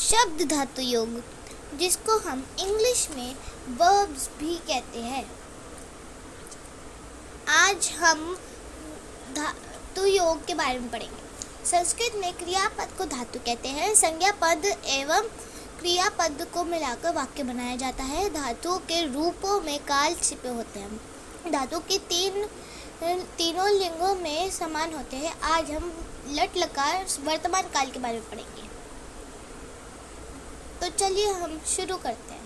शब्द धातु योग, जिसको हम इंग्लिश में वर्ब्स भी कहते हैं। आज हम धातु योग के बारे में पढ़ेंगे। संस्कृत में क्रियापद को धातु कहते हैं। संज्ञा पद एवं क्रियापद को मिलाकर वाक्य बनाया जाता है। धातुओं के रूपों में काल छिपे होते हैं। धातु के तीनों लिंगों में समान होते हैं। आज हम लट लकार वर्तमान काल के बारे में पढ़ेंगे। तो चलिए हम शुरू करते हैं।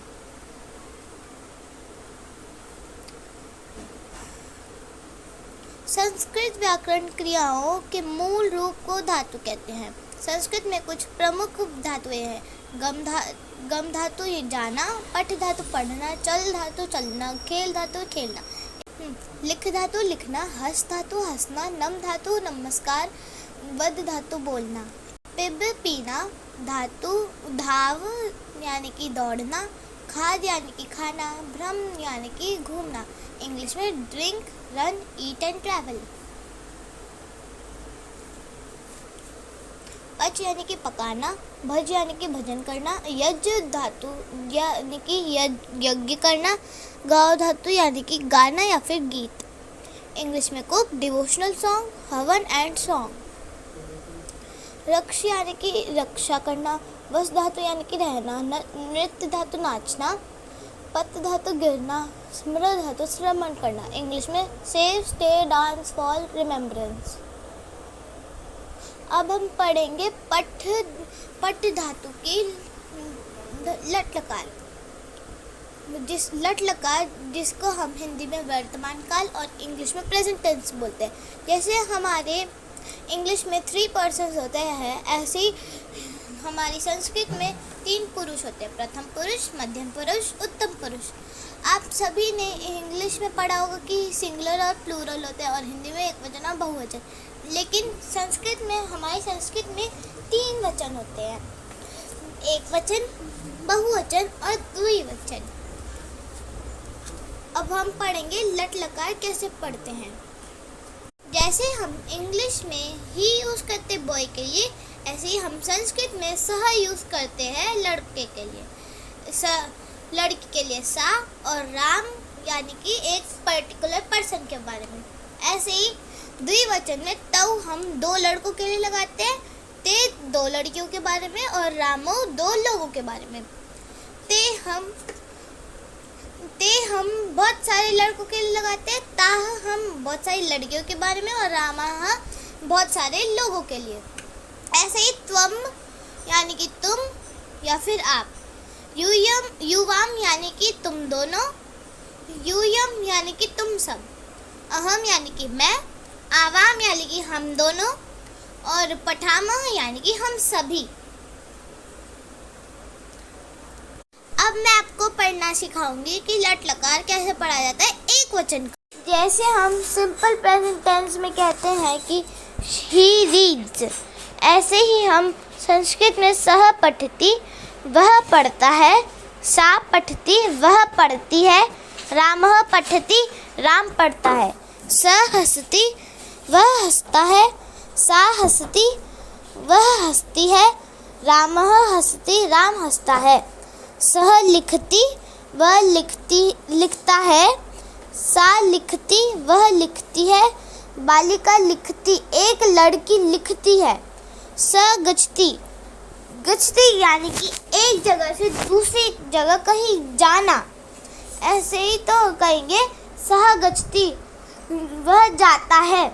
संस्कृत व्याकरण क्रियाओं के मूल रूप को धातु कहते हैं। संस्कृत में कुछ प्रमुख धातुएं हैं। गम धातु ये जाना, पठ धातु पढ़ना, चल धातु चलना, खेल धातु खेलना, लिख धातु लिखना, हस धातु हंसना, नम धातु नमस्कार, वद धातु बोलना, पिब पीना, धातु धाव यानी कि दौड़ना, खाद यानी कि खाना, भ्रम यानी कि घूमना, इंग्लिश में drink, run, eat and travel. पच यानी कि पकाना, भज यानी कि भजन करना, यज धातु यानी कि यज्ञ करना, गाओ धातु यानी कि गाना या फिर गीत, इंग्लिश में कुक, डिवोशनल सॉन्ग, हवन एंड सॉन्ग। रक्ष यानी कि रक्षा करना, वस धातु यानी कि रहना, नृत्य धातु नाचना, पत धातु गिरना, स्मृ धातु श्रवण करना, इंग्लिश में save, stay, dance, fall, remembrance. अब हम पढ़ेंगे पट धातु की लट लकार, लट लकार जिसको हम हिंदी में वर्तमान काल और इंग्लिश में प्रेजेंट टेंस बोलते हैं। जैसे हमारे इंग्लिश में 3 पर्सन्स होते हैं, ऐसे ही हमारी संस्कृत में 3 पुरुष होते हैं, प्रथम पुरुष, मध्यम पुरुष, उत्तम पुरुष। आप सभी ने इंग्लिश में पढ़ा होगा कि सिंगुलर और प्लूरल होते हैं और हिंदी में एकवचन और बहुवचन, लेकिन संस्कृत में हमारी संस्कृत में 3 वचन होते हैं, एकवचन, बहुवचन और द्विवचन। अब हम पढ़ेंगे लट लकार कैसे पढ़ते हैं। जैसे हम इंग्लिश में ही यूज़ करते बॉय के लिए, ऐसे ही हम संस्कृत में सह यूज़ करते हैं लड़के के लिए। लड़की के लिए सा और राम यानी कि एक पर्टिकुलर पर्सन के बारे में। ऐसे ही द्विवचन में तव हम 2 लड़कों के लिए लगाते हैं, ते 2 लड़कियों के बारे में और रामो 2 लोगों के बारे में। ते हम बहुत सारे लड़कों के लिए लगाते हैं, ताह हम बहुत सारी लड़कियों के बारे में और रामा बहुत सारे लोगों के लिए। ऐसे ही त्वम यानी कि तुम या फिर आप, युवाम यानी कि तुम दोनों, यूयम यानी कि तुम सब, अहम यानी कि मैं, आवाम यानी कि हम दोनों और पठामह यानी कि हम सभी। अब मैं आपको पढ़ना सिखाऊंगी कि लट लकार कैसे पढ़ा जाता है एक वचन का। जैसे हम सिंपल प्रेजेंट टेंस में कहते हैं कि ही रीड्स, ऐसे ही हम संस्कृत में सह पठती वह पढ़ता है, सा पठती वह पढ़ती है, रामः पठती राम पढ़ता है, स हसती वह हंसता है, सा हसती वह हंसती है, रामः हसती राम हंसता है, सह लिखती वह लिखता है, सा लिखती वह लिखती है, बालिका लिखती एक लड़की लिखती है, स गच्छति यानी कि एक जगह से दूसरी जगह कहीं जाना। ऐसे ही तो कहेंगे सह गच्छति वह जाता है,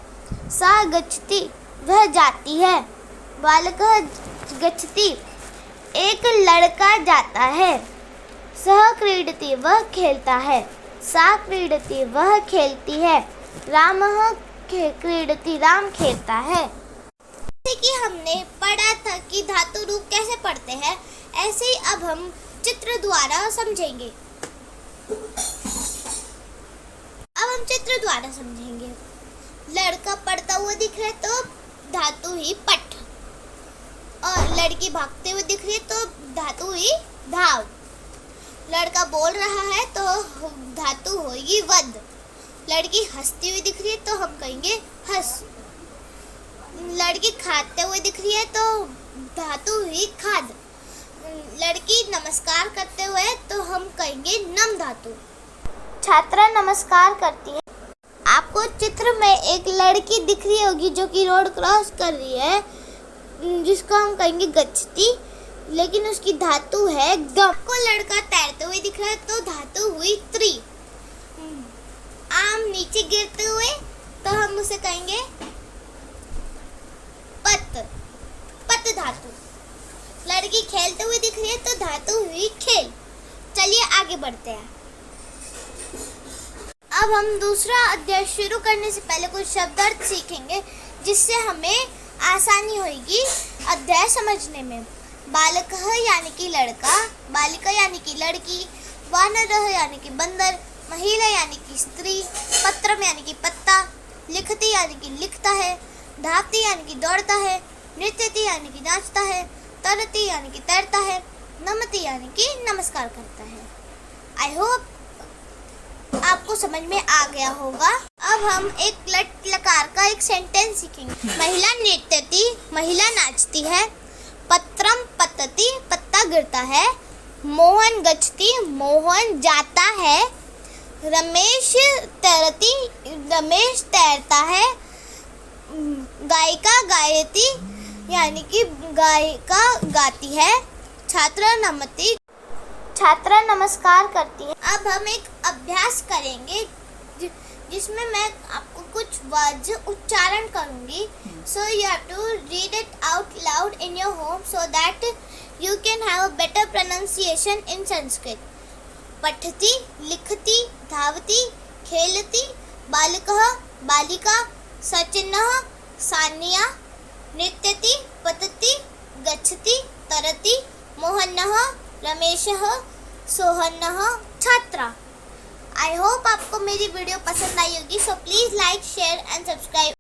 सा गच्छति वह जाती है, बालिका गच्छति एक लड़का जाता है, सह क्रीडति वह खेलता है, सा क्रीडति वह खेलती है, रामः क्रीडति राम खेलता है। जैसे कि हमने पढ़ा था कि धातु रूप कैसे पढ़ते हैं, ऐसे ही अब हम चित्र द्वारा समझेंगे। लड़का पढ़ता हुआ दिख रहा है तो धातु ही पठ, और लड़की भागते हुए दिख रही है तो धातु ही धाव। लड़का बोल रहा है तो धातु होगी वद। लड़की हंसती हुई दिख रही है तो हम कहेंगे हंस। लड़की खाते हुए दिख रही है तो धातु ही खाद। लड़की नमस्कार करते हुए तो हम कहेंगे नम धातु। छात्रा नमस्कार करती है। आपको चित्र में एक लड़की दिख रही होगी जो कि रोड क्रॉस कर रही है, जिसको हम कहेंगे गच्छति, लेकिन उसकी धातु है गम। आपको लड़का तैरते हुए दिख रहा है तो धातु हुई त्रि। आम नीचे गिरते हुए तो हम उसे कहेंगे पत, पत धातु। लड़की खेलते हुए दिख रही है तो धातु हुई खेल। चलिए आगे बढ़ते हैं। अब हम दूसरा अध्याय शुरू करने से पहले कुछ शब्दार्थ सीखेंगे, जिससे हमें आसानी होगी अध्याय समझने में। बालकः यानी कि लड़का, बालिका यानी कि लड़की, वानरः यानी कि बंदर, महिला यानी कि स्त्री, पत्रम यानी कि पत्ता, लिखति यानी कि लिखता है, धावति यानी कि दौड़ता है, नृत्यति यानी कि नाचता है, तरति यानी कि तैरता है, नमति यानी कि नमस्कार करता है। आई होप आपको समझ में आ गया होगा। अब हम एक लट लकार का एक सेंटेंस सीखेंगे। महिला नृत्यति, महिला नाचती है। पत्रम पतति, पत्ता गिरता है। मोहन गच्छति, मोहन जाता है। रमेश तैरती, रमेश तैरता है। गायिका गायति यानी कि गायिका गाती है। छात्रा नमति, छात्रा नमस्कार करती है। अब हम एक अभ्यास करेंगे जिसमें मैं आपको कुछ वर्ड्स उच्चारण करूंगी। So you have to read it out loud in your home so that you can have a better pronunciation in Sanskrit. पठति, लिखति, धावति, खेलति, बालकः, बालिका, सचिनः, सानिया, नृत्यति, पतति, गच्छति, तरति, मोहनः, रमेशः, सोहनः, छात्रा। आई होप आपको मेरी वीडियो पसंद आई होगी। So please like, share and subscribe.